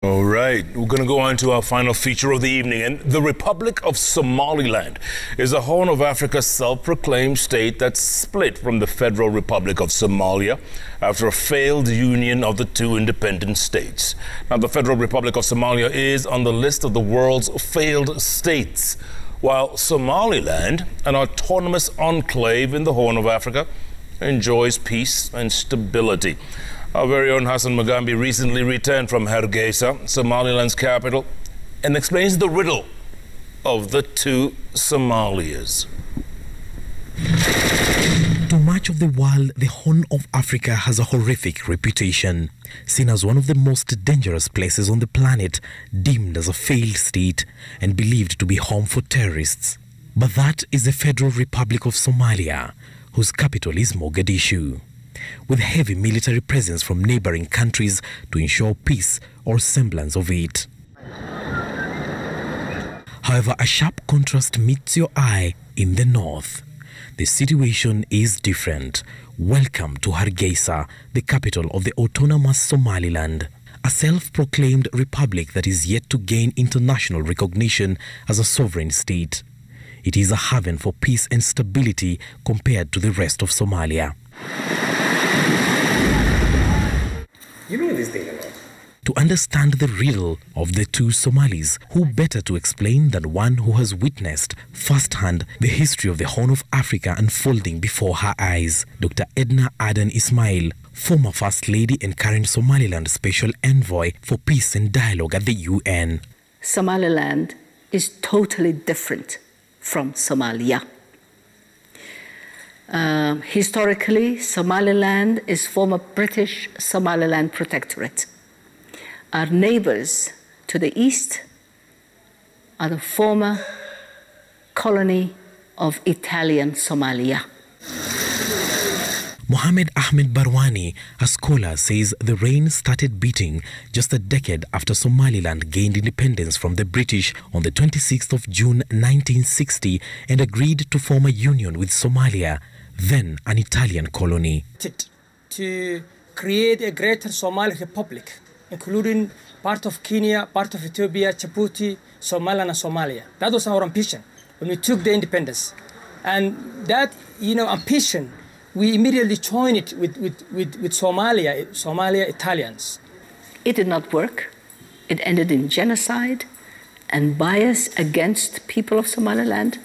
All right, we're going to go on to our final feature of the evening. And the Republic of Somaliland is a Horn of Africa self-proclaimed state that's split from the Federal Republic of Somalia after a failed union of the two independent states. Now, the Federal Republic of Somalia is on the list of the world's failed states, while Somaliland, an autonomous enclave in the Horn of Africa, enjoys peace and stability. Our very own Hassan Mugambi recently returned from Hargeisa, Somaliland's capital, and explains the riddle of the two Somalias. To much of the world, the Horn of Africa has a horrific reputation, seen as one of the most dangerous places on the planet, deemed as a failed state, and believed to be home for terrorists. But that is the Federal Republic of Somalia, whose capital is Mogadishu, with heavy military presence from neighboring countries to ensure peace or semblance of it. However, a sharp contrast meets your eye in the north. The situation is different. Welcome to Hargeisa, the capital of the autonomous Somaliland, a self-proclaimed republic that is yet to gain international recognition as a sovereign state. It is a haven for peace and stability compared to the rest of Somalia. You know this thing a lot. To understand the riddle of the two Somalis, who better to explain than one who has witnessed firsthand the history of the Horn of Africa unfolding before her eyes. Dr. Edna Aden Ismail, former First Lady and current Somaliland Special Envoy for Peace and Dialogue at the UN. Somaliland is totally different from Somalia. Historically, Somaliland is former British Somaliland Protectorate. Our neighbors to the east are the former colony of Italian Somalia. Mohammed Ahmed Barwani, a scholar, says the rain started beating just a decade after Somaliland gained independence from the British on the 26th of June 1960 and agreed to form a union with Somalia, then an Italian colony. To create a greater Somali Republic, including part of Kenya, part of Ethiopia, Djibouti, Somaliland and Somalia. That was our ambition when we took the independence. And that, ambition, we immediately joined it with Somalia Italians. It did not work. It ended in genocide and bias against people of Somaliland.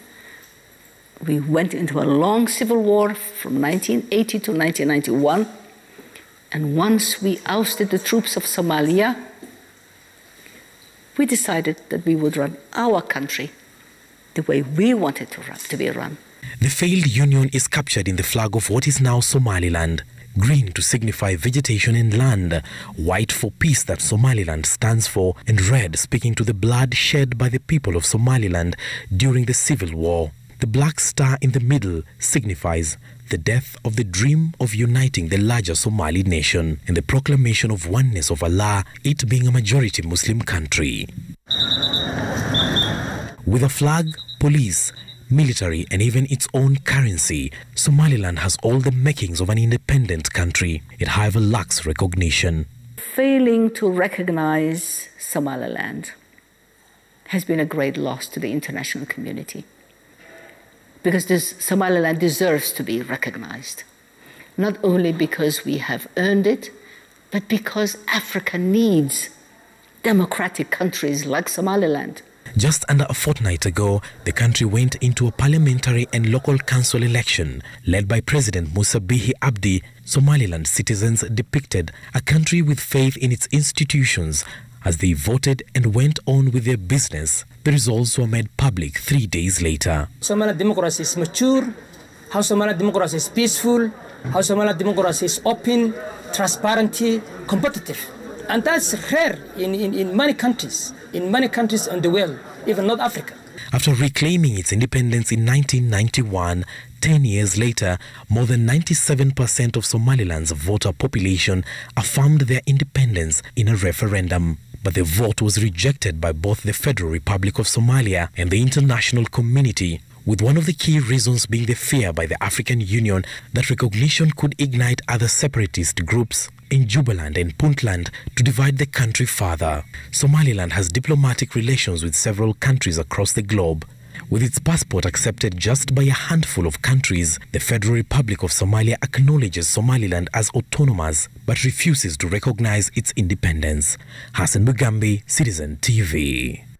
We went into a long civil war from 1980 to 1991. And once we ousted the troops of Somalia, we decided that we would run our country the way we wanted to be run. The failed union is captured in the flag of what is now Somaliland. Green to signify vegetation and land, white for peace that Somaliland stands for, and red speaking to the blood shed by the people of Somaliland during the civil war. The black star in the middle signifies the death of the dream of uniting the larger Somali nation and the proclamation of oneness of Allah, it being a majority Muslim country. With a flag, police, military and even its own currency, Somaliland has all the makings of an independent country. It, however, lacks recognition. Failing to recognize Somaliland has been a great loss to the international community, because Somaliland deserves to be recognized, not only because we have earned it, but because Africa needs democratic countries like Somaliland. Just under a fortnight ago, the country went into a parliamentary and local council election led by President Musa Bihi Abdi. Somaliland citizens depicted a country with faith in its institutions as they voted and went on with their business. The results were made public 3 days later. Somali democracy is mature, how Somali democracy is peaceful, how Somali democracy is open, transparent, competitive. And that's rare in many countries in the world, even North Africa. After reclaiming its independence in 1991, 10 years later, more than 97% of Somaliland's voter population affirmed their independence in a referendum. But the vote was rejected by both the Federal Republic of Somalia and the international community, with one of the key reasons being the fear by the African Union that recognition could ignite other separatist groups. in Jubaland and Puntland to divide the country further. Somaliland has diplomatic relations with several countries across the globe. With its passport accepted just by a handful of countries, the Federal Republic of Somalia acknowledges Somaliland as autonomous but refuses to recognize its independence. Hassan Mugambi, Citizen TV.